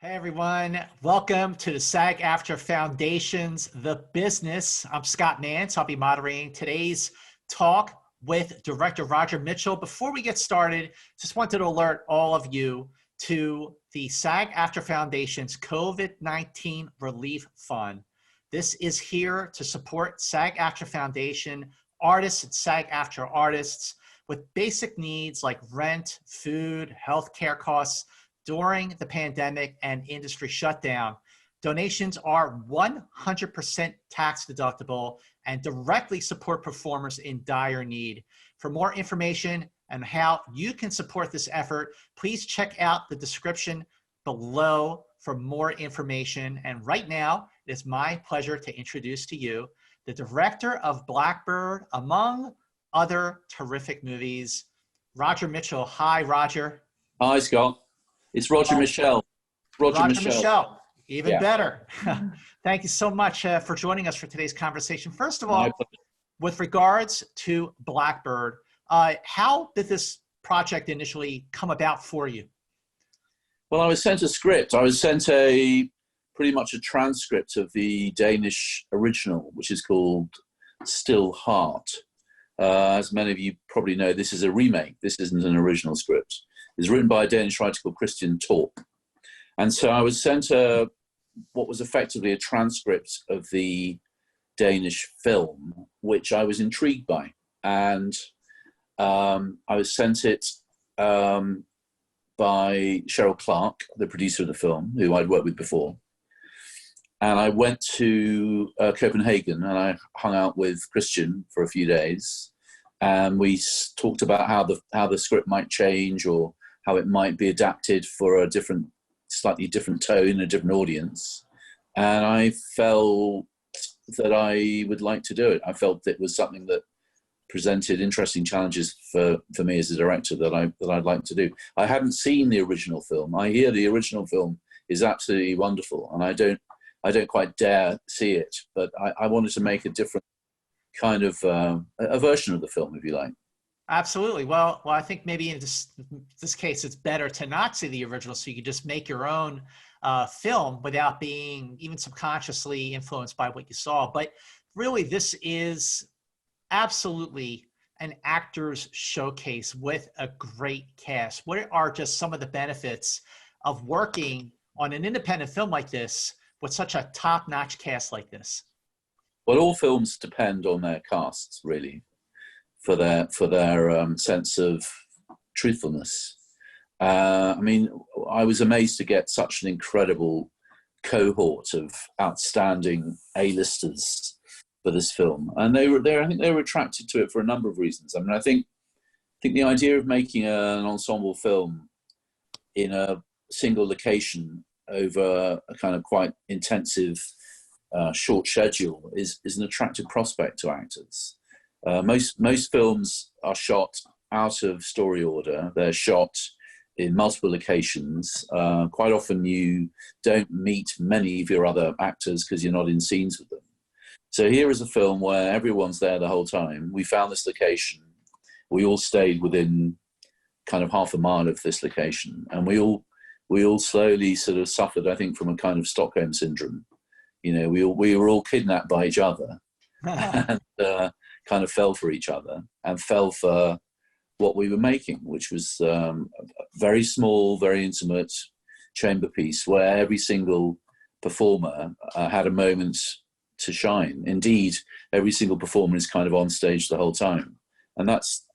Hey everyone, welcome to the SAG-AFTRA Foundation's The Business. I'm Scott Mantz. I'll be moderating today's talk with Director Roger Michell. Before we get started, just wanted to alert all of you to the SAG-AFTRA Foundation's COVID-19 Relief Fund. This is here to support SAG-AFTRA Foundation artists and SAG-AFTRA artists with basic needs like rent, food, healthcare costs, during the pandemic and industry shutdown. Donations are 100% tax deductible and directly support performers in dire need. For more information on how you can support this effort, please check out the description below for more information. And right now, it is my pleasure to introduce to you the director of Blackbird, among other terrific movies, Roger Michell. Hi, Roger. Hi, Scott. It's Roger Michell. Roger Michell. Even better. Mm-hmm. Thank you so much for joining us for today's conversation. First of all, with regards to Blackbird, how did this project initially come about for you? Well, I was sent a script. I was sent pretty much a transcript of the Danish original, which is called Still Heart. As many of you probably know, this is a remake. This isn't an original script. It's written by a Danish writer called Christian Torp. And so I was sent what was effectively a transcript of the Danish film, which I was intrigued by. And I was sent it by Cheryl Clark, the producer of the film, who I'd worked with before. And I went to Copenhagen and I hung out with Christian for a few days. And we talked about how the script might change or how it might be adapted for a slightly different tone, a different audience. And I felt that I would like to do it. I felt it was something that presented interesting challenges for me as a director that I'd like to do. I hadn't seen the original film. I hear the original film is absolutely wonderful, and I don't quite dare see it, but I wanted to make a different kind of a version of the film, if you like. Absolutely. Well, I think maybe in this case, it's better to not see the original, so you can just make your own film without being even subconsciously influenced by what you saw. But really, this is absolutely an actor's showcase with a great cast. What are just some of the benefits of working on an independent film like this with such a top-notch cast like this? Well, all films depend on their casts, really, for their sense of truthfulness. I mean, I was amazed to get such an incredible cohort of outstanding A-listers for this film, and I think they were attracted to it for a number of reasons. I mean, I think the idea of making an ensemble film in a single location over a kind of quite intensive short schedule is an attractive prospect to actors. Most films are shot out of story order. They're shot in multiple locations. Quite often you don't meet many of your other actors because you're not in scenes with them. So here is a film where everyone's there the whole time. We found this location. We all stayed within kind of half a mile of this location, and we all slowly sort of suffered, I think, from a kind of Stockholm syndrome. You know, we were all kidnapped by each other and kind of fell for each other and fell for what we were making, which was a very small, very intimate chamber piece where every single performer had a moment to shine. Indeed, every single performer is kind of on stage the whole time. And that's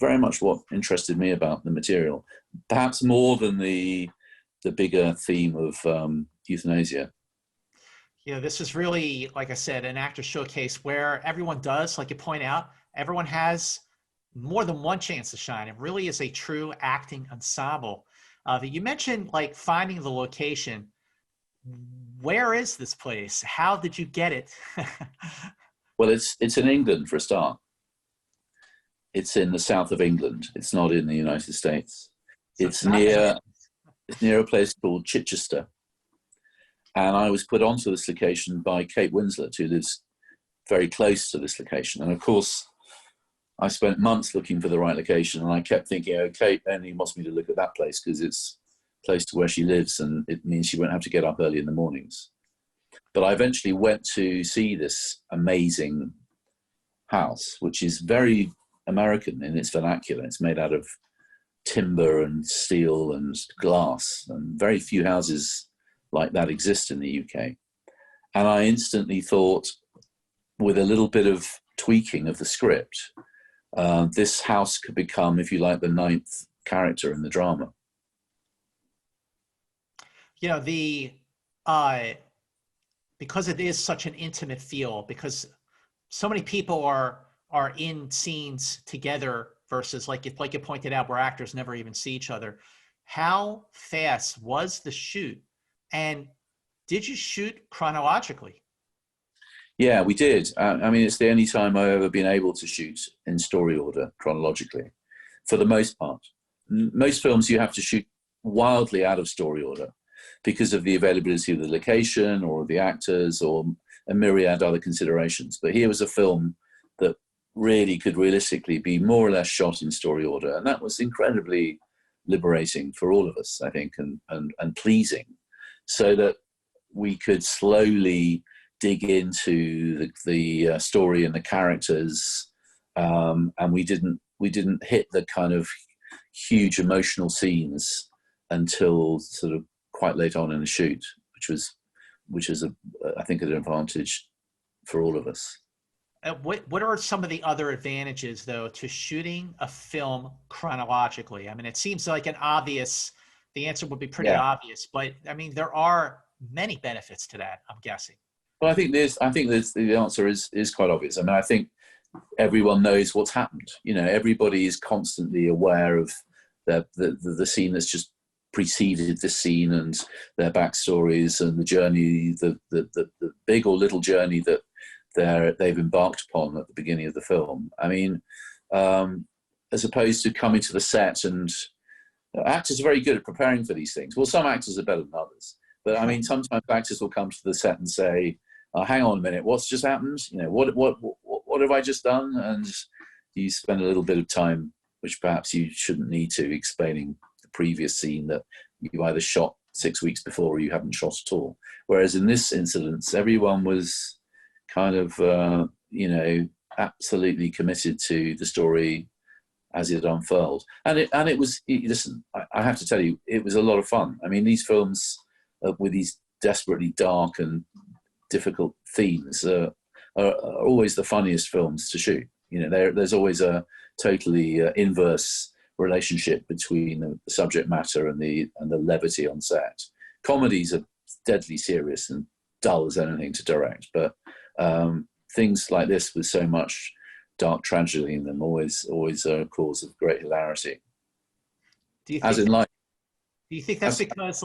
very much what interested me about the material, perhaps more than the bigger theme of euthanasia. You know, this is really, like I said, an actor showcase where everyone does, like you point out, everyone has more than one chance to shine. It really is a true acting ensemble. You mentioned like finding the location. Where is this place? How did you get it? Well, it's in England for a start. It's in the south of England. It's not in the United States. So it's near a place called Chichester. And I was put onto this location by Kate Winslet, who lives very close to this location. And of course, I spent months looking for the right location, and I kept thinking, oh, Kate only wants me to look at that place because it's close to where she lives, and it means she won't have to get up early in the mornings. But I eventually went to see this amazing house, which is very American in its vernacular. It's made out of timber and steel and glass, and very few houses like that exist in the UK. And I instantly thought, with a little bit of tweaking of the script, this house could become, if you like, the ninth character in the drama. You know, because it is such an intimate feel, because so many people are in scenes together versus like you pointed out, where actors never even see each other. How fast was the shoot, and did you shoot chronologically? Yeah, we did. I mean, it's the only time I've ever been able to shoot in story order chronologically, for the most part. Most films you have to shoot wildly out of story order because of the availability of the location or the actors or a myriad other considerations. But here was a film that really could realistically be more or less shot in story order. And that was incredibly liberating for all of us, I think, and pleasing, so that we could slowly dig into the story and the characters. And we didn't hit the kind of huge emotional scenes until sort of quite late on in the shoot, which is I think an advantage for all of us. What are some of the other advantages, though, to shooting a film chronologically? I mean, it seems like the answer would be pretty obvious, but I mean, there are many benefits to that, I'm guessing. Well, I think the answer is quite obvious. I mean, I think everyone knows what's happened. You know, everybody is constantly aware of the scene that's just preceded this scene, and their backstories and the journey, the big or little journey that they've embarked upon at the beginning of the film. I mean, as opposed to coming to the set, and actors are very good at preparing for these things. Well, some actors are better than others, but I mean, sometimes actors will come to the set and say, hang on a minute, what's just happened? You know, what have I just done? And you spend a little bit of time, which perhaps you shouldn't need to, explaining the previous scene that you either shot 6 weeks before or you haven't shot at all. Whereas in this incident, everyone was kind of, absolutely committed to the story as it unfurled. And it was, listen, I have to tell you, it was a lot of fun. I mean, these films with these desperately dark and difficult themes are always the funniest films to shoot. You know, there's always a totally inverse relationship between the subject matter and the levity on set. Comedies are deadly serious and dull as anything to direct, but things like this with so much dark tragedy in them always a cause of great hilarity. Do you think that's because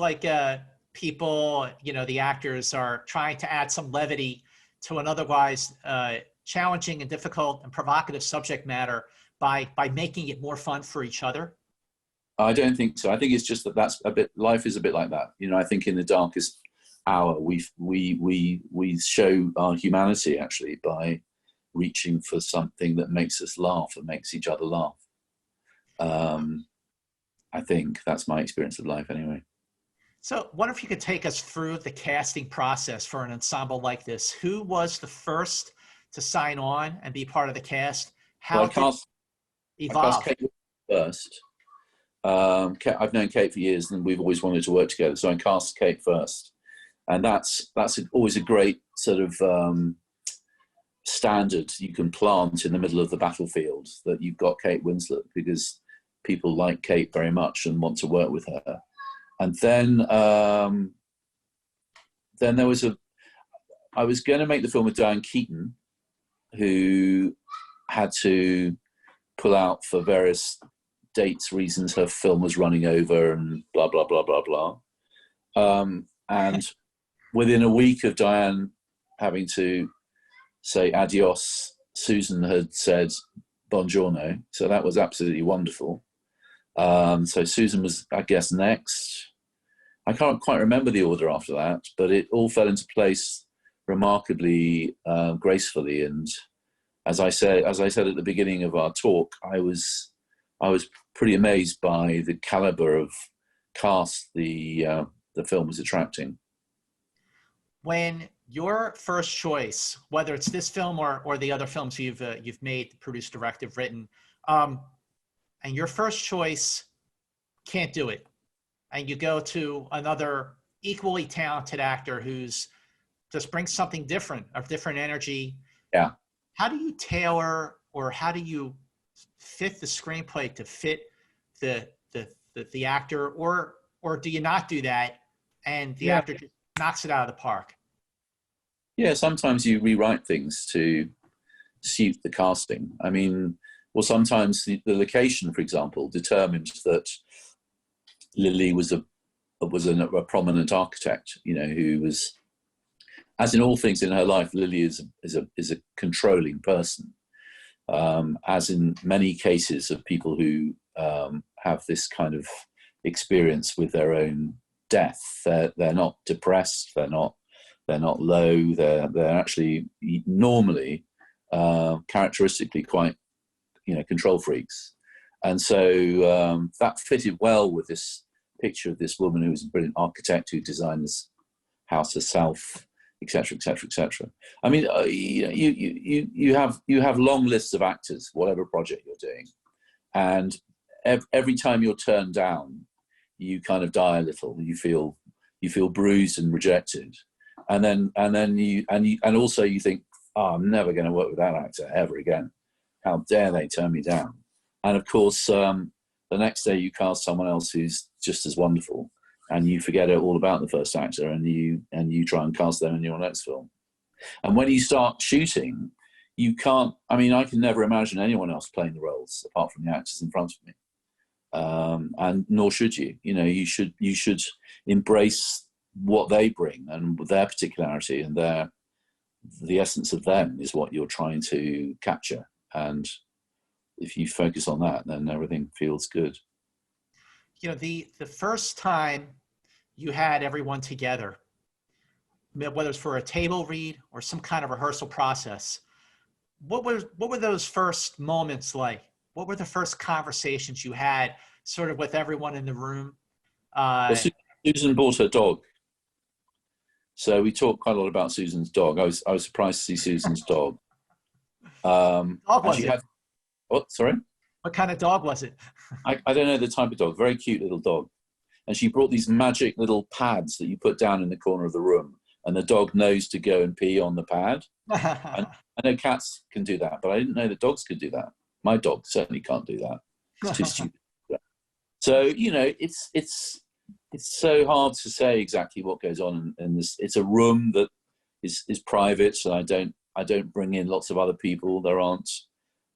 people, the actors are trying to add some levity to an otherwise challenging and difficult and provocative subject matter by making it more fun for each other? I don't think so. I think it's just life is a bit like that. You know, I think in the darkest hour, we show our humanity actually by reaching for something that makes us laugh and makes each other laugh. I think that's my experience of life anyway. So I wonder if you could take us through the casting process for an ensemble like this. Who was the first to sign on and be part of the cast? How did it evolve? I cast Kate first. I've known Kate for years and we've always wanted to work together. So I cast Kate first. And that's always a great sort of standard you can plant in the middle of the battlefield, that you've got Kate Winslet, because people like Kate very much and want to work with her. And then there was I was going to make the film with Diane Keaton, who had to pull out for various dates reasons. Her film was running over and blah, blah, blah, blah, blah. And within a week of Diane having to say adios, Susan had said buongiorno. So that was absolutely wonderful. So Susan was, I guess, next. I can't quite remember the order after that, but it all fell into place remarkably gracefully. And as I said at the beginning of our talk, I was pretty amazed by the caliber of cast the film was attracting. When your first choice, whether it's this film or the other films you've made, produced, directed, written, and your first choice can't do it, and you go to another equally talented actor who's just brings something different, a different energy. Yeah. How do you tailor, or how do you fit the screenplay to fit the actor, or do you not do that and the actor just knocks it out of the park? Yeah, sometimes you rewrite things to suit the casting. I mean, well, sometimes the location, for example, determined that Lily was a prominent architect, you know, who was, as in all things in her life, Lily is a controlling person. As in many cases of people who have this kind of experience with their own death, they're not depressed, they're not low, they're actually normally characteristically quite, you know, control freaks. And so that fitted well with this picture of this woman who was a brilliant architect who designed this house herself, etc., etc., etc. I mean, you have long lists of actors, whatever project you're doing, and every time you're turned down, you kind of die a little. You feel bruised and rejected, and also you think, oh, I'm never going to work with that actor ever again. How dare they turn me down? And of course, the next day you cast someone else who's just as wonderful, and you forget all about the first actor, and you try and cast them in your next film. And when you start shooting, you can't. I mean, I can never imagine anyone else playing the roles apart from the actors in front of me, and nor should you. You know, you should embrace what they bring and their particularity, and the essence of them is what you're trying to capture. And if you focus on that, then everything feels good. You know, the first time you had everyone together, whether it's for a table read or some kind of rehearsal process, what were those first moments like? What were the first conversations you had sort of with everyone in the room? Well, Susan bought her dog. So we talked quite a lot about Susan's dog. I was surprised to see Susan's dog. Dog was it? What? Sorry? What kind of dog was it? I don't know the type of dog. Very cute little dog. And she brought these magic little pads that you put down in the corner of the room, and the dog knows to go and pee on the pad. And I know cats can do that, but I didn't know that dogs could do that. My dog certainly can't do that. It's too stupid. So, you know, it's so hard to say exactly what goes on in this. It's a room that is private, so I don't bring in lots of other people. There aren't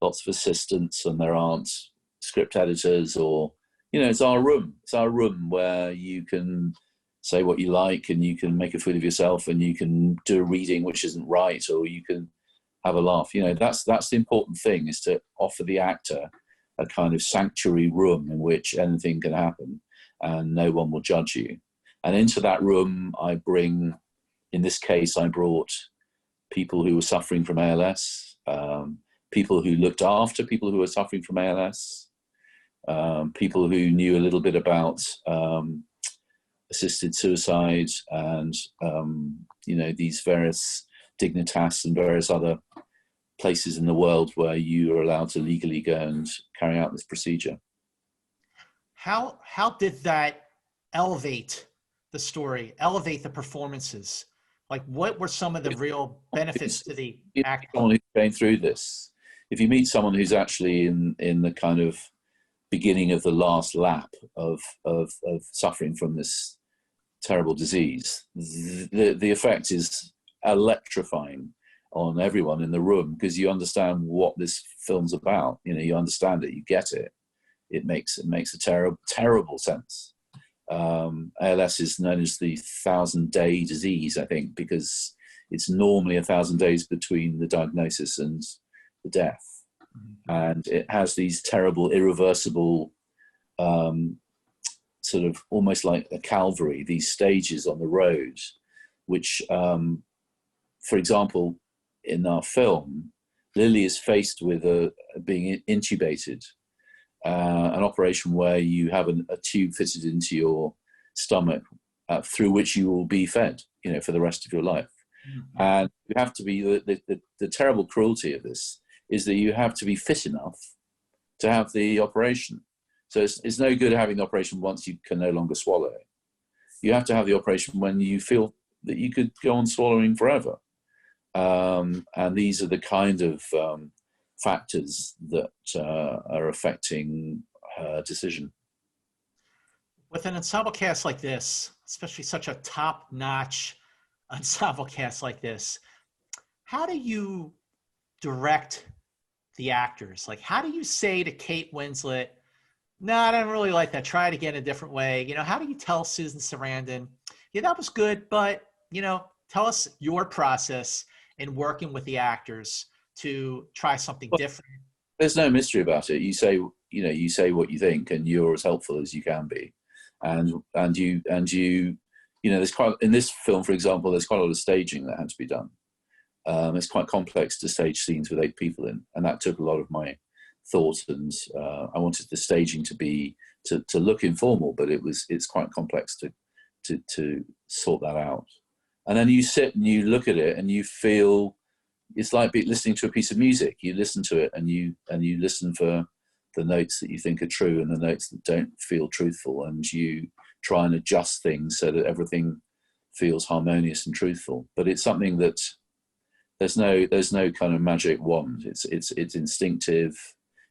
lots of assistants, and there aren't script editors, or, you know, it's our room. It's our room where you can say what you like, and you can make a fool of yourself, and you can do a reading which isn't right, or you can have a laugh. You know, that's the important thing, is to offer the actor a kind of sanctuary room in which anything can happen and no one will judge you. And into that room I bring, in this case, I brought people who were suffering from ALS, people who looked after people who were suffering from ALS, people who knew a little bit about assisted suicide, and you know, these various dignitas and various other places in the world where you are allowed to legally go and carry out this procedure. How did that elevate the story, elevate the performances? Like, what were some of the real benefits to the actor? Someone who's going through this, if you meet someone who's actually in the kind of beginning of the last lap of suffering from this terrible disease, the effect is electrifying on everyone in the room, because you understand what this film's about. You know, you understand it, you get it. It makes a terrible sense. ALS is known as the 1,000-day disease, I think, because it's normally 1,000 days between the diagnosis and the death. Mm-hmm. And it has these terrible, irreversible, sort of almost like a Calvary, these stages on the road, which, for example, in our film, Lily is faced with being intubated, an operation where you have a tube fitted into your stomach through which you will be fed, for the rest of your life. Mm-hmm. And you have to be, the terrible cruelty of this is that you have to be fit enough to have the operation. So it's no good having the operation once you can no longer swallow it. You have to have the operation when you feel that you could go on swallowing forever. And these are the kind of factors that are affecting her decision. With an ensemble cast like this, especially such a top-notch ensemble cast like this, how do you direct the actors? Like, how do you say to Kate Winslet, no, I don't really like that, try it again a different way? How do you tell Susan Sarandon, yeah, that was good, but, tell us your process in working with the actors to try something different? There's no mystery about it. You say what you think, and you're as helpful as you can be. And you there's quite, in this film, for example, there's quite a lot of staging that had to be done. It's quite complex to stage scenes with 8 people in, and that took a lot of my thought. And I wanted the staging to look informal, but it's quite complex to sort that out. And then you sit and you look at it and you feel it's like listening to a piece of music. You listen to it and you listen for the notes that you think are true and the notes that don't feel truthful, and you try and adjust things so that everything feels harmonious and truthful. But it's something that there's no kind of magic wand. It's instinctive,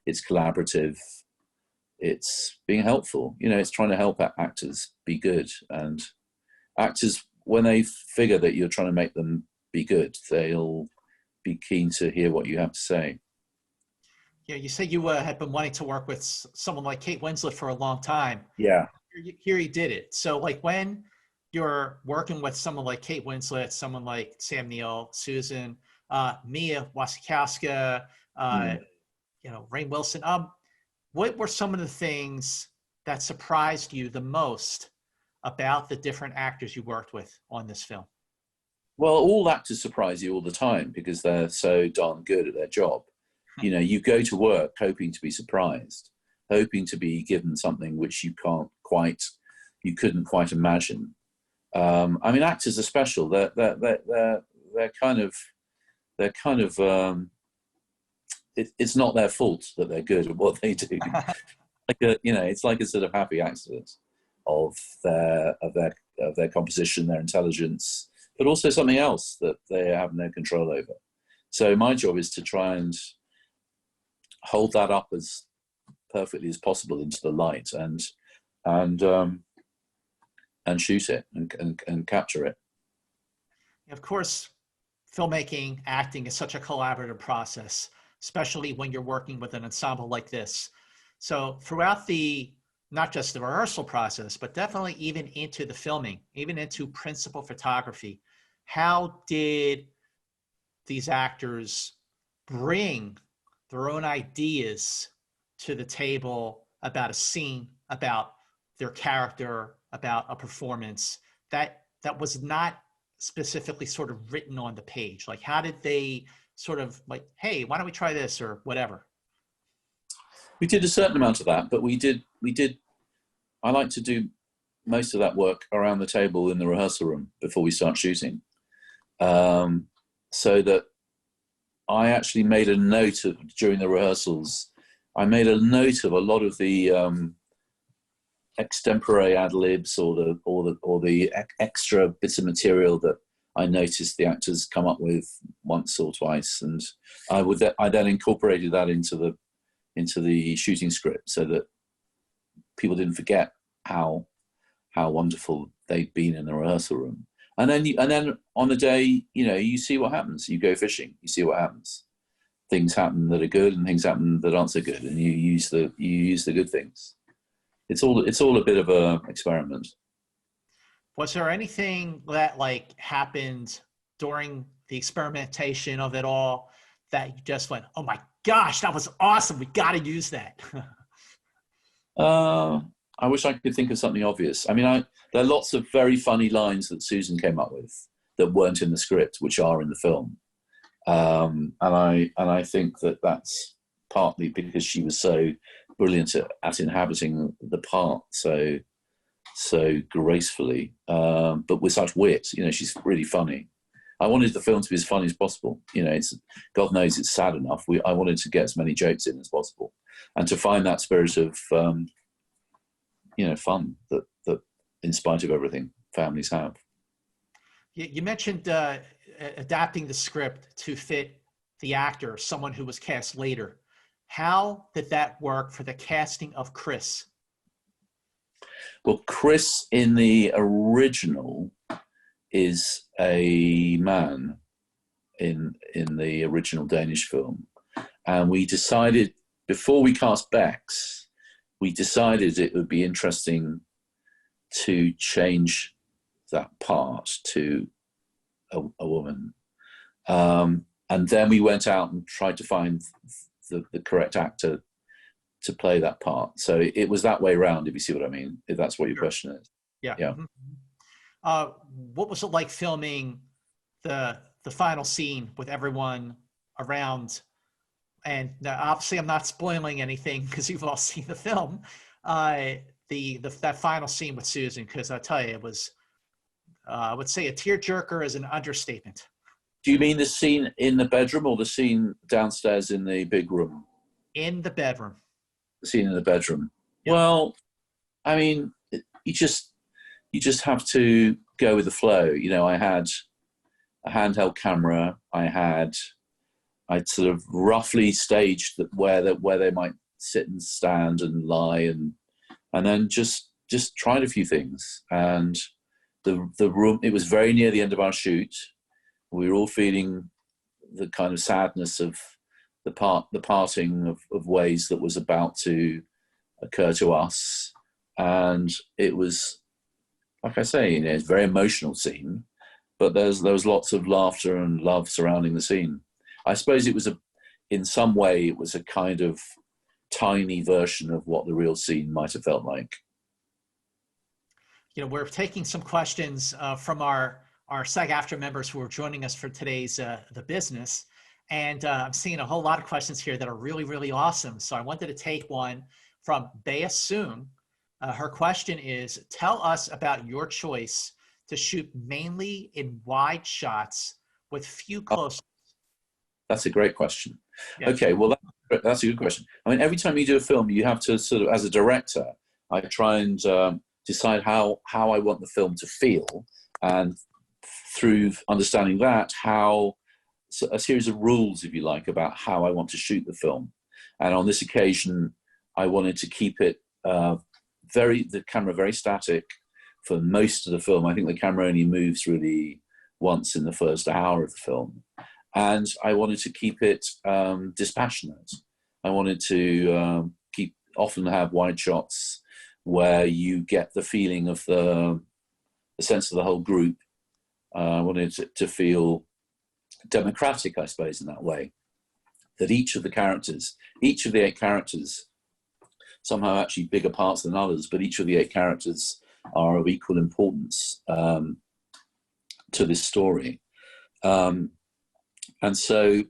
it's collaborative, it's being helpful. It's trying to help actors be good. And actors, when they figure that you're trying to make them be good, they'll be keen to hear what you have to say. Yeah, you say you had been wanting to work with someone like Kate Winslet for a long time. Yeah. Here you did it. So like when you're working with someone like Kate Winslet, someone like Sam Neill, Susan, Mia Wasikowska, Rainn Wilson, what were some of the things that surprised you the most about the different actors you worked with on this film? Well, all actors surprise you all the time because they're so darn good at their job. You go to work hoping to be surprised, hoping to be given something which you couldn't quite imagine. Actors are special. They're kind of it's not their fault that they're good at what they do. It's like a sort of happy accident of their composition, their intelligence, but also something else that they have no control over. So my job is to try and hold that up as perfectly as possible into the light and shoot it and capture it. Of course, filmmaking, acting is such a collaborative process, especially when you're working with an ensemble like this. So throughout not just the rehearsal process, but definitely even into the filming, even into principal photography, how did these actors bring their own ideas to the table about a scene, about their character, about a performance that was not specifically sort of written on the page? Like, how did they sort of like, hey, why don't we try this or whatever? We did a certain amount of that, but we did. I like to do most of that work around the table in the rehearsal room before we start shooting, so that I actually made a note of, during the rehearsals, I made a note of a lot of the extempore ad libs or the extra bits of material that I noticed the actors come up with once or twice, and I then incorporated that into the shooting script so that people didn't forget how wonderful they'd been in the rehearsal room. And then on the day, you see what happens. You go fishing, you see what happens. Things happen that are good, and things happen that aren't so good, and you use the good things. It's all a bit of a experiment. Was there anything that happened during the experimentation of it all that you just went, oh my gosh, that was awesome, we got to use that? I wish I could think of something obvious. There are lots of very funny lines that Susan came up with that weren't in the script, which are in the film. And I think that that's partly because she was so brilliant at inhabiting the part so gracefully, but with such wit. You know, she's really funny. I wanted the film to be as funny as possible. You know, God knows it's sad enough. I wanted to get as many jokes in as possible, and to find that spirit of you know, fun that in spite of everything, families have. You mentioned adapting the script to fit the actor, someone who was cast later. How did that work for the casting of Chris? Well, Chris in the original is a man in the original Danish film. And we decided, before we cast Bex, we decided it would be interesting to change that part to a woman. And then we went out and tried to find the correct actor to play that part. So it was that way around, if you see what I mean, if that's what your question is. Yeah. Yeah. What was it like filming the final scene with everyone around? And obviously I'm not spoiling anything because you've all seen the film. That final scene with Susan, because I tell you, it was, I would say a tearjerker is an understatement. Do you mean the scene in the bedroom or the scene downstairs in the big room? In the bedroom. The scene in the bedroom. Yeah. Well, I mean, you just have to go with the flow. You know, I had a handheld camera. I'd sort of roughly staged where they might sit and stand and lie, and then just tried a few things. And the room, it was very near the end of our shoot. We were all feeling the kind of sadness of the parting of ways that was about to occur to us. And it was, like I say, you know, it's a very emotional scene, but there was lots of laughter and love surrounding the scene. I suppose it was in some way, it was a kind of tiny version of what the real scene might have felt like. You know, we're taking some questions from our SAG-AFTRA members who are joining us for today's The Business. And I'm seeing a whole lot of questions here that are really, really awesome. So I wanted to take one from Bea Soon. Her question is, tell us about your choice to shoot mainly in wide shots with few close-ups. That's a great question. Yeah. Okay, well, that's a good question. I mean, every time you do a film, you have to sort of, as a director, I try and decide how I want the film to feel, and through understanding that, a series of rules, if you like, about how I want to shoot the film. And on this occasion, I wanted to keep it the camera very static for most of the film. I think the camera only moves really once in the first hour of the film. And I wanted to keep it dispassionate. I wanted to often have wide shots where you get the feeling of the sense of the whole group. I wanted it to feel democratic, I suppose, in that way, that each of the 8 characters, somehow actually bigger parts than others, but each of the 8 characters are of equal importance to this story. And so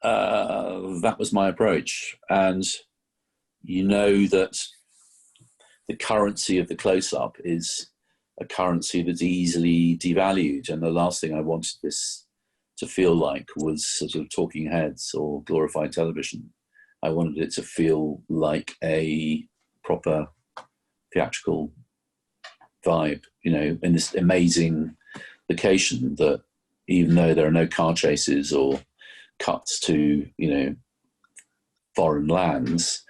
that was my approach. And you know that the currency of the close-up is a currency that's easily devalued. And the last thing I wanted this to feel like was sort of talking heads or glorified television. I wanted it to feel like a proper theatrical vibe, you know, in this amazing location that, even though there are no car chases or cuts to, you know, foreign lands,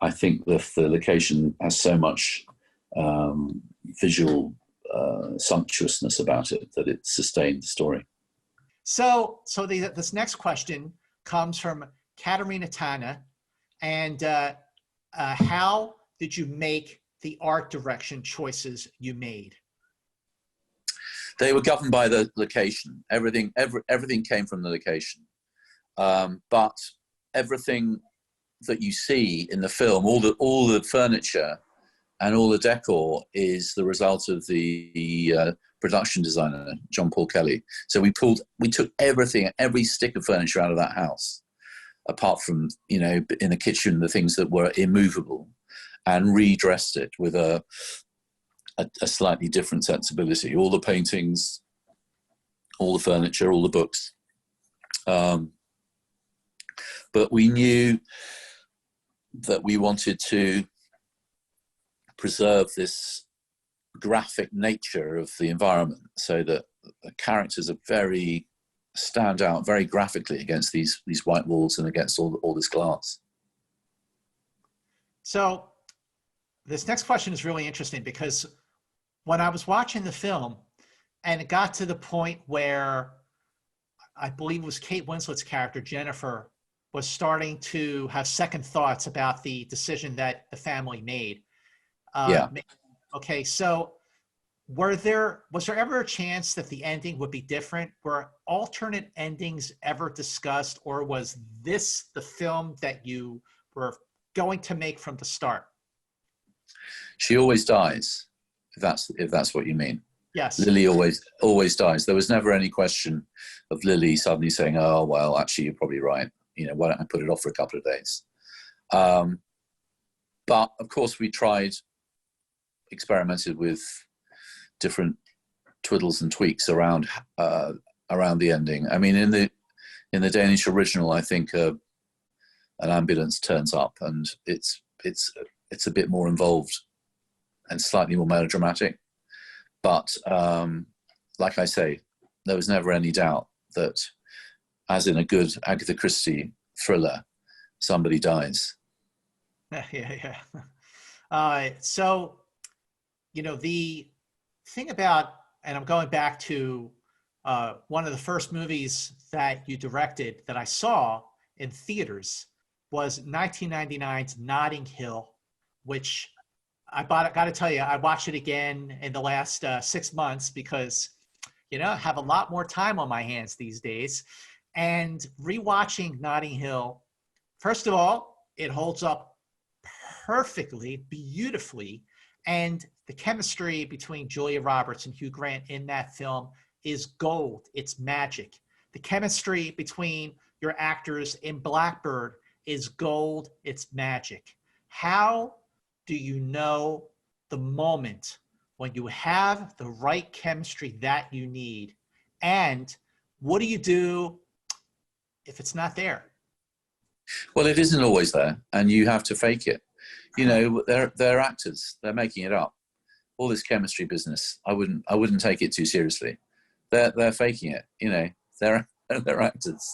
I think the location has so much visual sumptuousness about it that it sustained the story. So this next question comes from Katerina Tana, and how did you make the art direction choices you made? They were governed by the location. Everything came from the location. But everything that you see in the film, all the furniture and all the decor, is the result of the production designer, John Paul Kelly. So we took every stick of furniture out of that house. apart from, you know, in the kitchen, the things that were immovable, and redressed it with a slightly different sensibility. All the paintings, all the furniture, all the books. But we knew that we wanted to preserve this graphic nature of the environment, so that the characters are stand out very graphically against these white walls and against all this glass. So this next question is really interesting, because when I was watching the film and it got to the point where I believe it was Kate Winslet's character, Jennifer, was starting to have second thoughts about the decision that the family made. Yeah. Okay, so was there ever a chance that the ending would be different? Were alternate endings ever discussed, or was this the film that you were going to make from the start? She always dies, if that's what you mean. Yes. Lily always dies. There was never any question of Lily suddenly saying, "Oh well, actually you're probably right. You know, why don't I put it off for a couple of days?" But of course we experimented with different twiddles and tweaks around the ending. I mean, in the Danish original, I think an ambulance turns up, and it's a bit more involved and slightly more melodramatic. But like I say, there was never any doubt that, as in a good Agatha Christie thriller, somebody dies. Yeah. So, you know, the thing about, and I'm going back to one of the first movies that you directed that I saw in theaters was 1999's Notting Hill, which I got to tell you, I watched it again in the last 6 months because, you know, I have a lot more time on my hands these days. And rewatching Notting Hill, first of all, it holds up perfectly, beautifully. And the chemistry between Julia Roberts and Hugh Grant in that film is gold. It's magic. The chemistry between your actors in Blackbird is gold. It's magic. How do you know the moment when you have the right chemistry that you need? And what do you do if it's not there? Well, it isn't always there, and you have to fake it. You know, they're actors. They're making it up. All this chemistry business, I wouldn't take it too seriously. They're faking it. You know, they're actors.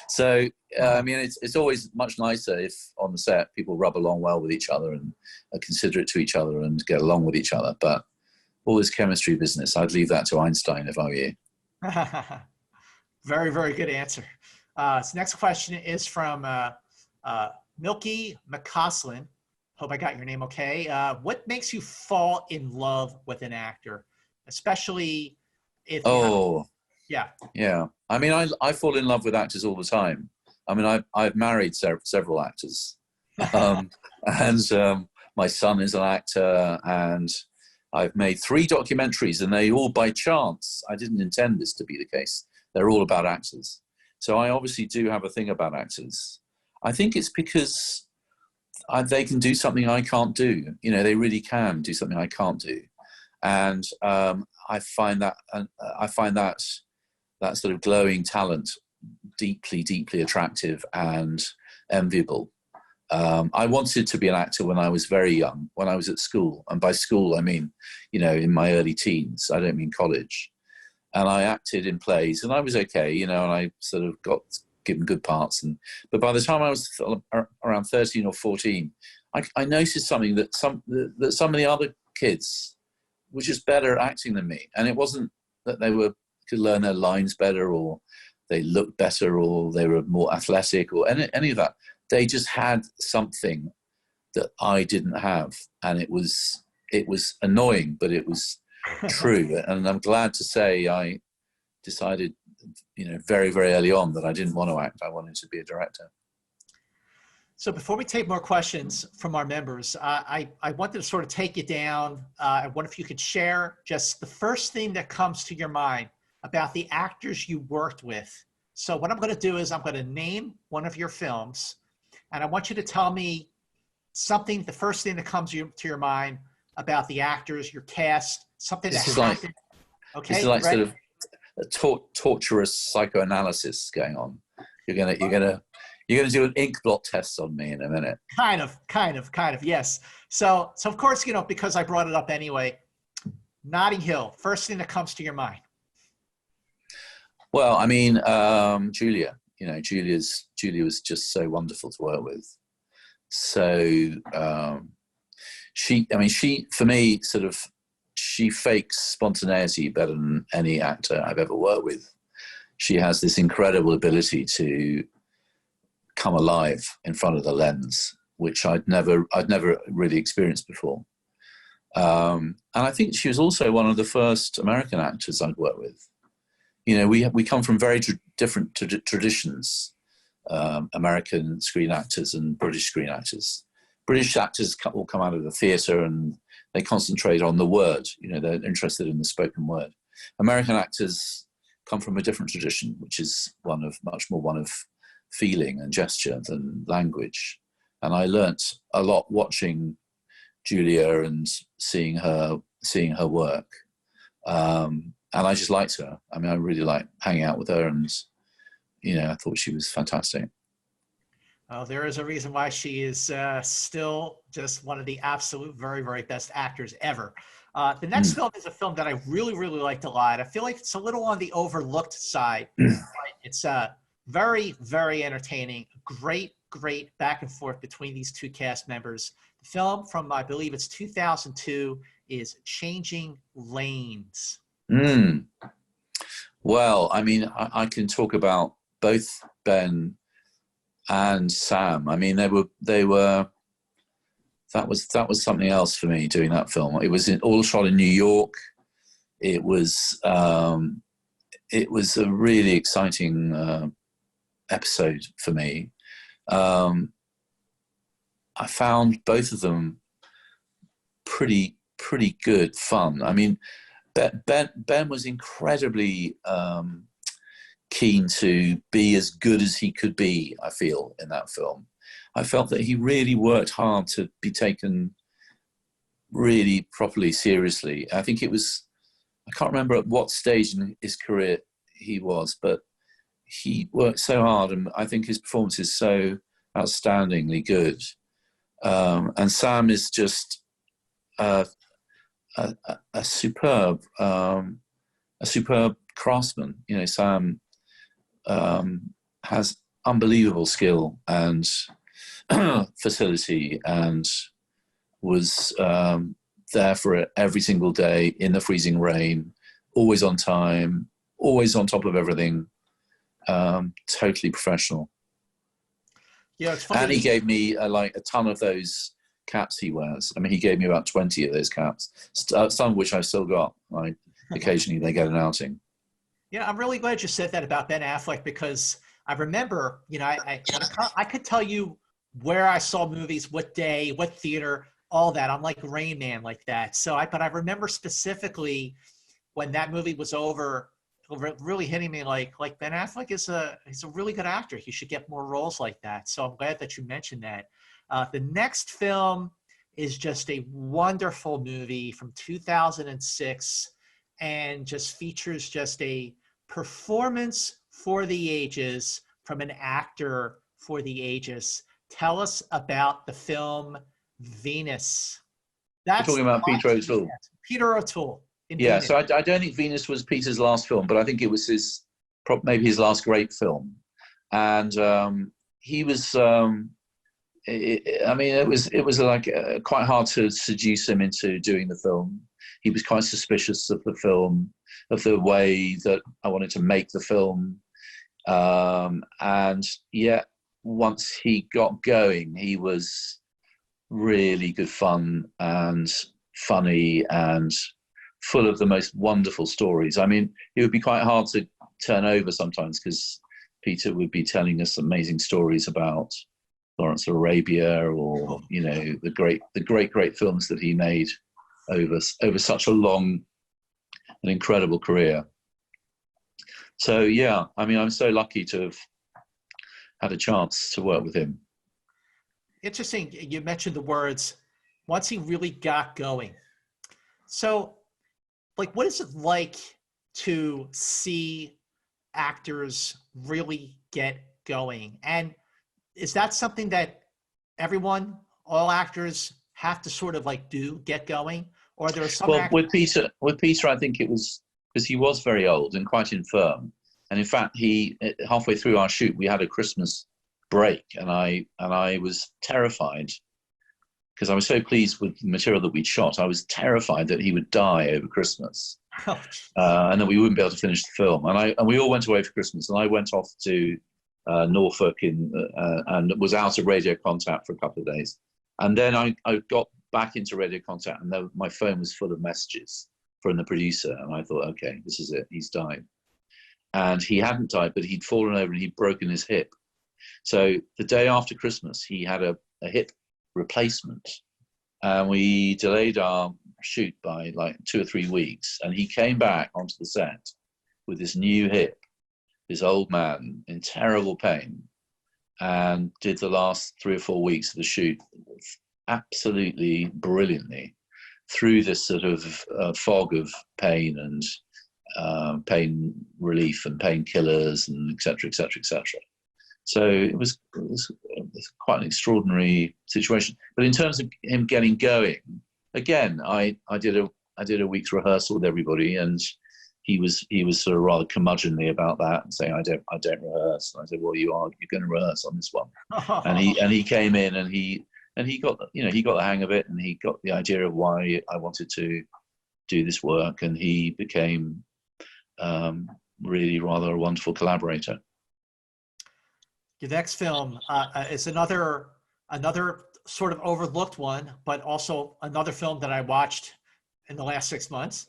So I mean, it's always much nicer if on the set people rub along well with each other and are considerate to each other and get along with each other. But all this chemistry business, I'd leave that to Einstein if I were you. Very, very good answer. So next question is from Milky McCausland. Hope I got your name okay. What makes you fall in love with an actor, especially if yeah. I mean, I fall in love with actors all the time. I mean, I've married several actors, and my son is an actor, and I've made 3 documentaries, and they all by chance. I didn't intend this to be the case. They're all about actors. So I obviously do have a thing about actors. I think it's because they can do something I can't do. You know, they really can do something I can't do, and I find that sort of glowing talent deeply, deeply attractive and enviable. I wanted to be an actor when I was very young, when I was at school, and by school I mean, you know, in my early teens. I don't mean college. And I acted in plays, and I was okay, you know, and I sort of got given good parts. But by the time I was around 13 or 14, I noticed something that some of the other kids were just better at acting than me. And it wasn't that they could learn their lines better, or they looked better, or they were more athletic, or any of that. They just had something that I didn't have, and it was annoying, but it was true. And I'm glad to say I decided, you know, very, very early on that I didn't want to act. I wanted to be a director. So before we take more questions from our members, I wanted to sort of take you down. I wonder if you could share just the first thing that comes to your mind about the actors you worked with So what I'm going to do is I'm going to name one of your films, and I want you to tell me something, the first thing that comes to your mind about the actors, your cast, something that happened. Okay, this is like sort of a torturous psychoanalysis going on. You're gonna do an ink blot test on me in a minute. Kind of, yes. So of course, you know, because I brought it up anyway, Notting Hill, first thing that comes to your mind. Well, I mean, Julia, you know, Julia was just so wonderful to work with. So for me, she fakes spontaneity better than any actor I've ever worked with. She has this incredible ability to come alive in front of the lens, which I'd never really experienced before. And I think she was also one of the first American actors I'd worked with. You know, we come from very different traditions, American screen actors and British screen actors. British actors all come out of the theatre and they concentrate on the word. You know, they're interested in the spoken word. American actors come from a different tradition, which is much more one of feeling and gesture than language. And I learnt a lot watching Julia and seeing her work. And I just liked her. I mean, I really liked hanging out with her, and, you know, I thought she was fantastic. There is a reason why she is still just one of the absolute very, very best actors ever. The next film is a film that I really, really liked a lot. I feel like it's a little on the overlooked side. It's very, very entertaining. Great back and forth between these two cast members. The film from, I believe it's 2002, is Changing Lanes. Well, I mean, I can talk about both Ben and Sam. I mean, that was something else for me doing that film. It was all shot in New York. It was a really exciting episode for me. I found both of them pretty good fun. I mean, Ben was incredibly keen to be as good as he could be, I feel, in that film. I felt that he really worked hard to be taken really properly seriously. I think I can't remember at what stage in his career he was, but he worked so hard, and I think his performance is so outstandingly good. And Sam is just a superb craftsman. You know, Sam has unbelievable skill and facility, and was there for it every single day in the freezing rain, always on time, always on top of everything, totally professional. Yeah, it's funny. And he gave me a ton of those caps he wears. I mean, he gave me about 20 of those caps, some of which I've still got. Like, occasionally they get an outing. Yeah, I'm really glad you said that about Ben Affleck, because I remember, you know, I could tell you where I saw movies, what day, what theater, all that. I'm like Rain Man like that. But I remember specifically when that movie was over, really hitting me like Ben Affleck he's a really good actor. He should get more roles like that. So I'm glad that you mentioned that. The next film is just a wonderful movie from 2006, and just features just a performance for the ages from an actor for the ages. Tell us about the film Venus. You're talking about Peter O'Toole. Peter O'Toole. Yeah, so I don't think Venus was Peter's last film, but I think it was maybe his last great film. And he was, it was like quite hard to seduce him into doing the film. He was quite suspicious of the film, of the way that I wanted to make the film. And yet, once he got going, he was really good fun and funny and full of the most wonderful stories. I mean, it would be quite hard to turn over sometimes, because Peter would be telling us amazing stories about Lawrence of Arabia, or, you know, the great films that he made over such a long and incredible career. So yeah, I mean, I'm so lucky to have had a chance to work with him. Interesting. You mentioned the words, once he really got going. So, like, what is it like to see actors really get going? And is that something that everyone, all actors have to sort of like get going? Or there are some Well, actors. with Peter, I think it was because he was very old and quite infirm, and in fact, he halfway through our shoot, we had a Christmas break, and I was terrified because I was so pleased with the material that we'd shot. I was terrified that he would die over Christmas, and that we wouldn't be able to finish the film. And we all went away for Christmas, and I went off to Norfolk and was out of radio contact for a couple of days. And then I got back into radio contact, and my phone was full of messages from the producer. And I thought, okay, this is it. He's died. And he hadn't died, but he'd fallen over and he'd broken his hip. So the day after Christmas, he had a hip replacement. And we delayed our shoot by like 2 or 3 weeks. And he came back onto the set with this new hip, this old man in terrible pain, and did the last 3 or 4 weeks of the shoot absolutely brilliantly through this sort of fog of pain and pain relief and painkillers and et cetera, et cetera, et cetera. So it was quite an extraordinary situation. But in terms of him getting going, again, I did a week's rehearsal with everybody, and he was sort of rather curmudgeonly about that and saying, I don't rehearse. And I said, well, you're going to rehearse on this one. And he came in and he got the hang of it, and he got the idea of why I wanted to do this work, and he became really rather a wonderful collaborator. Your next film is another sort of overlooked one, but also another film that I watched in the last 6 months.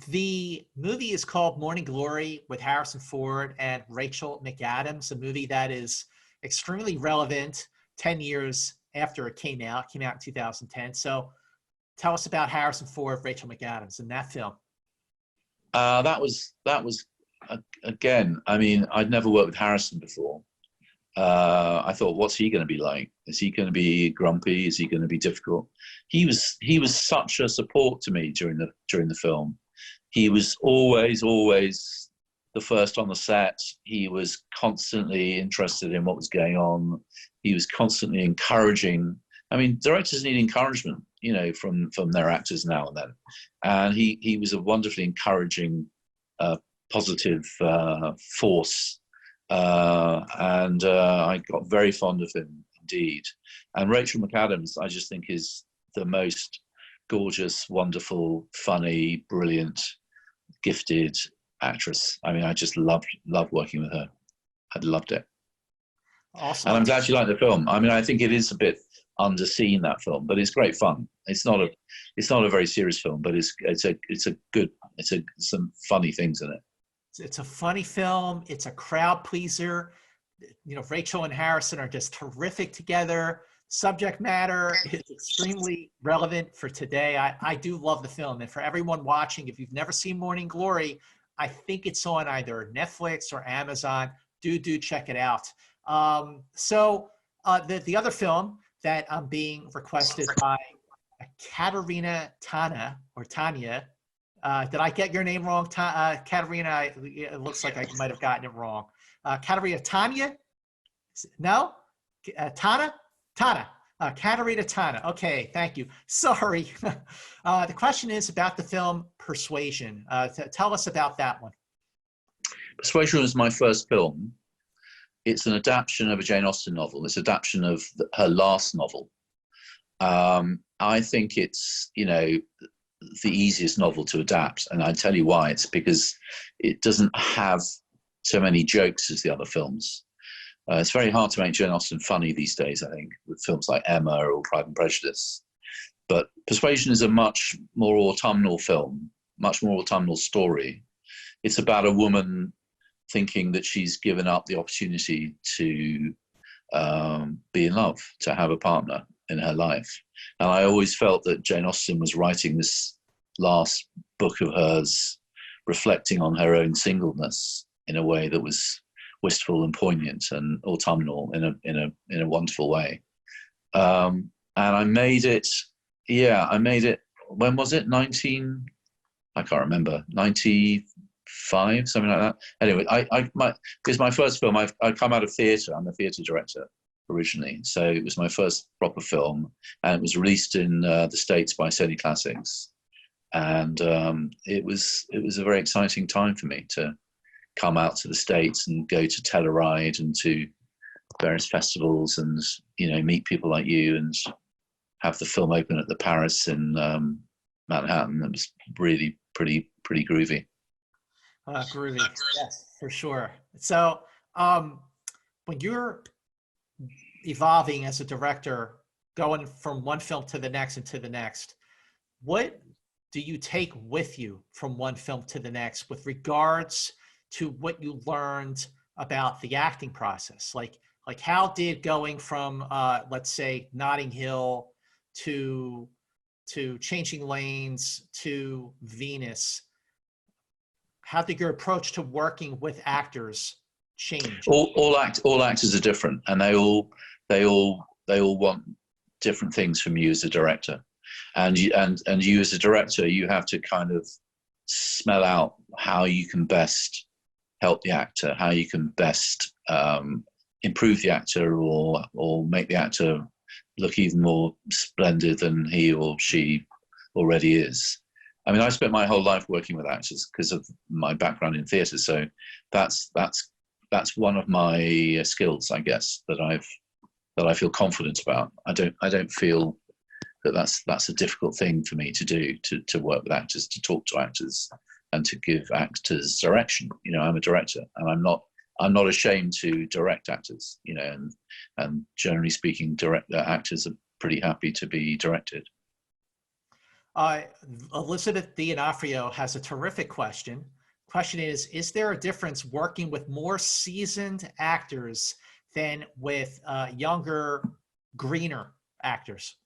The movie is called Morning Glory with Harrison Ford and Rachel McAdams, a movie that is extremely relevant 10 years after it came out. It came out in 2010. So tell us about Harrison Ford, Rachel McAdams in that film. That was again, I mean, I'd never worked with Harrison before. I thought, what's he going to be like? Is he going to be grumpy? Is he going to be difficult? He was such a support to me during the film. He was always the first on the set. He was constantly interested in what was going on. He was constantly encouraging. I mean, directors need encouragement, from their actors now and then. And he was a wonderfully encouraging, positive force. And I got very fond of him indeed. And Rachel McAdams, I just think, is the most gorgeous, wonderful, funny, brilliant, gifted actress. I mean, I just loved working with her. I loved it. Awesome. And I'm glad you liked the film. I mean, I think it is a bit underseen, that film, but it's great fun. It's not a very serious film, but it's some funny things in it. It's a funny film. It's a crowd pleaser. Rachel and Harrison are just terrific together. Subject matter is extremely relevant for today. I do love the film. And for everyone watching, if you've never seen Morning Glory, I think it's on either Netflix or Amazon. Do check it out. So the other film that I'm being requested by Katarina Tana, or Tanya. Did I get your name wrong, Katarina? It looks like I might have gotten it wrong. Katarina Tanya? No? Tana? Tana. Katarina Tana. Okay, thank you. Sorry. The question is about the film Persuasion. Tell us about that one. Persuasion was my first film. It's an adaptation of a Jane Austen novel. It's an adaptation of her last novel. I think it's, the easiest novel to adapt, and I tell you why. It's because it doesn't have so many jokes as the other films. It's very hard to make Jane Austen funny these days, I think, with films like Emma or Pride and Prejudice. But Persuasion is a much more autumnal film, much more autumnal story. It's about a woman thinking that she's given up the opportunity to be in love, to have a partner in her life. And I always felt that Jane Austen was writing this last book of hers reflecting on her own singleness in a way that was wistful and poignant and autumnal in a wonderful way. And I made it. Yeah, I made it. When was it? I can't remember. 95, something like that. Anyway, it's my first film. I come out of theatre. I'm a theatre director originally, so it was my first proper film, and it was released in the States by Sony Classics, and it was a very exciting time for me to come out to the States and go to Telluride and to various festivals, and meet people like you, and have the film open at the Paris in Manhattan. It was really pretty groovy. Groovy, yes, for sure. So when you're evolving as a director, going from one film to the next and to the next, what do you take with you from one film to the next with regards to what you learned about the acting process? Like how did going from let's say Notting Hill to Changing Lanes to Venus, how did your approach to working with actors change? All actors are different, and they all want different things from you as a director, and you as a director, you have to kind of smell out how you can best help the actor, how you can best improve the actor, or make the actor look even more splendid than he or she already is. I mean, I spent my whole life working with actors because of my background in theatre, so that's one of my skills, I guess, that I feel confident about. I don't feel that that's a difficult thing for me to do, to work with actors, to talk to actors, and to give actors direction. I'm a director, and I'm not ashamed to direct actors. And generally speaking, actors are pretty happy to be directed. Elizabeth D'Onofrio has a terrific question. Question is there a difference working with more seasoned actors than with younger, greener actors?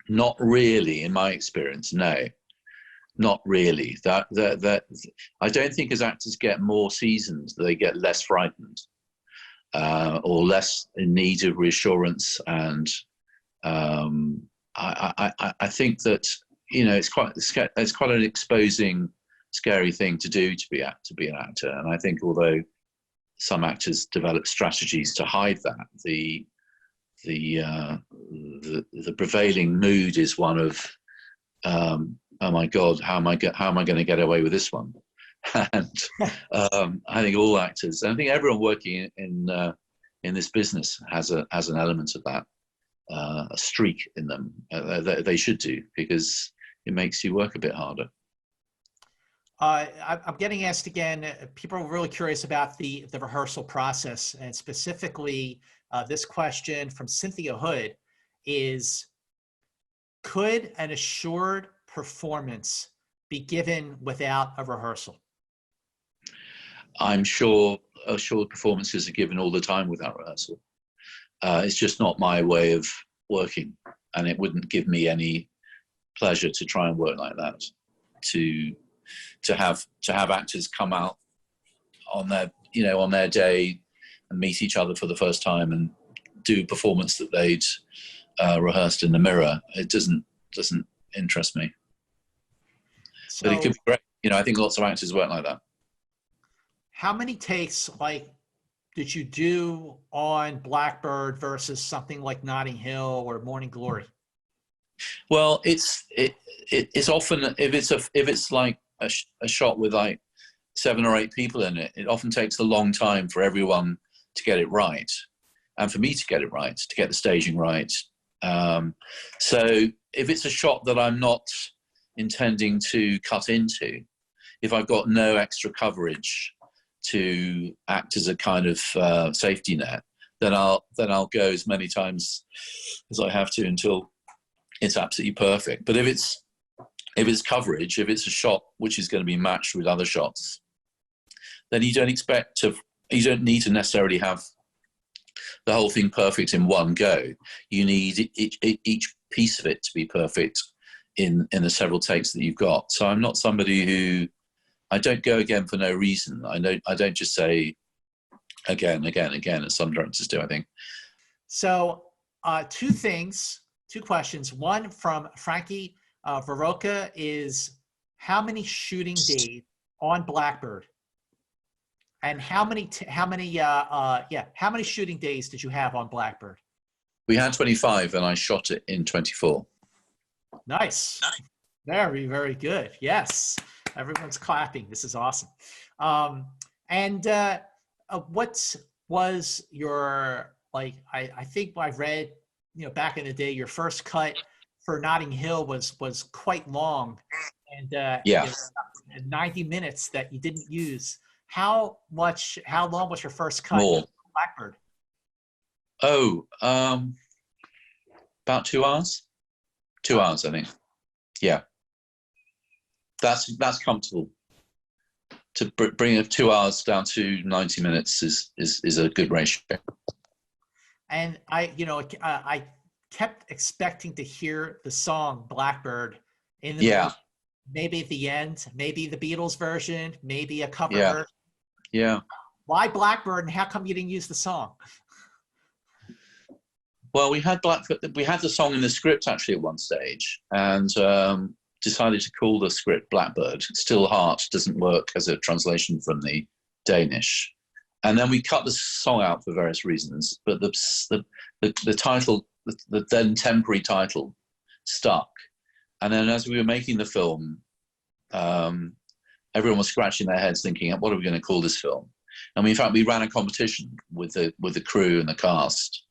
Not really, in my experience, no. Not really. That I don't think as actors get more seasoned, they get less frightened, or less in need of reassurance. And I think that it's quite an exposing, scary thing to do, to be an actor. And I think although some actors develop strategies to hide that, the prevailing mood is one of oh my God, how am I going to get away with this one? And I think all actors, and I think everyone working in this business has an element of that, a streak in them. They should do, because it makes you work a bit harder. I'm getting asked again, people are really curious about the rehearsal process, and specifically this question from Cynthia Hood is, could an assured performance be given without a rehearsal? I'm sure assured performances are given all the time without rehearsal. It's just not my way of working, and it wouldn't give me any pleasure to try and work like that. To have actors come out on their day and meet each other for the first time and do a performance that they'd rehearsed in the mirror, it doesn't interest me. So, but it could be great. I think lots of actors work like that. How many takes did you do on Blackbird versus something like Notting Hill or Morning Glory? Well, it's often, if it's like a shot with like 7 or 8 people in it, it often takes a long time for everyone to get it right, and for me to get it right, to get the staging right. So if it's a shot that I'm not intending to cut into, if I've got no extra coverage to act as a kind of safety net, then I'll go as many times as I have to until it's absolutely perfect. But if it's coverage, if it's a shot which is going to be matched with other shots, then you don't need to necessarily have the whole thing perfect in one go. You need each piece of it to be perfect in the several takes that you've got. So I'm not somebody who I don't go again for no reason. I don't just say again, as some directors do, I think. So two questions. One from Frankie Varoka is, how many shooting days on Blackbird? And how many shooting days did you have on Blackbird? We had 25 and I shot it in 24. Nice. Very, very good. Yes. Everyone's clapping. This is awesome. What was your, like, I think I read, back in the day, your first cut for Notting Hill was quite long, and Yeah. 90 minutes that you didn't use. How long was your first cut? More. Blackbird? Oh, about 2 hours. 2 hours, I think. Yeah. That's comfortable. To bring 2 hours down to 90 minutes is a good ratio. And I kept expecting to hear the song Blackbird in the movie. Maybe at the end, maybe the Beatles version, maybe a cover version. Yeah. Why Blackbird, and how come you didn't use the song? Well, we had the song in the script actually at one stage, and decided to call the script Blackbird. Still Heart doesn't work as a translation from the Danish. And then we cut the song out for various reasons, but the title, the then temporary title, stuck. And then as we were making the film, everyone was scratching their heads thinking, what are we going to call this film? And in fact, we ran a competition with the crew and the cast.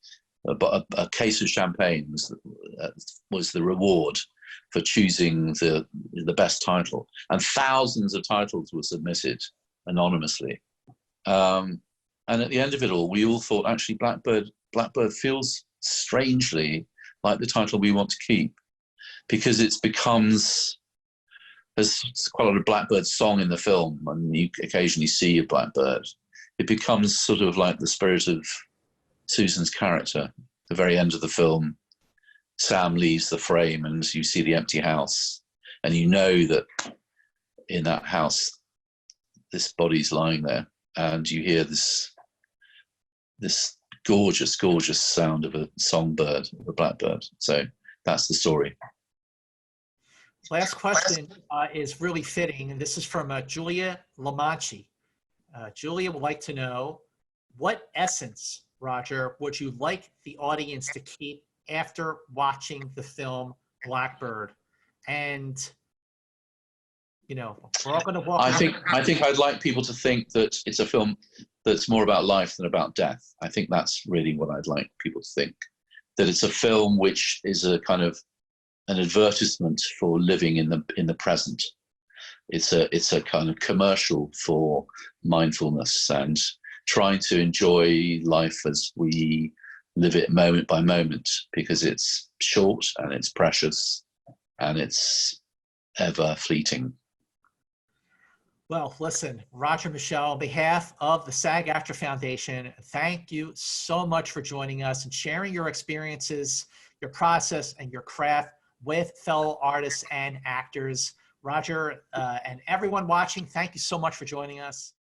But a case of champagne was the reward for choosing the best title. And thousands of titles were submitted anonymously. And at the end of it all, we all thought, actually, Blackbird feels strangely like the title we want to keep, because there's quite a lot of Blackbird song in the film, and you occasionally see a blackbird. It becomes sort of like the spirit of Susan's character. At the very end of the film, Sam leaves the frame and you see the empty house, and you know that in that house this body's lying there, and you hear this gorgeous sound of a songbird, of a blackbird. So that's the story. Last question is really fitting, and this is from Julia Lamanchi. Julia would like to know, what essence, Roger, would you like the audience to keep after watching the film Blackbird? And we're all going to walk. I think I'd like people to think that it's a film that's more about life than about death. I think that's really what I'd like people to think. That it's a film which is a kind of an advertisement for living in the present. It's a kind of commercial for mindfulness and trying to enjoy life as we live it moment by moment, because it's short and it's precious and it's ever fleeting. Well, listen, Roger Michell, on behalf of the SAG-AFTRA Foundation, thank you so much for joining us and sharing your experiences, your process, and your craft with fellow artists and actors. Roger, and everyone watching, thank you so much for joining us.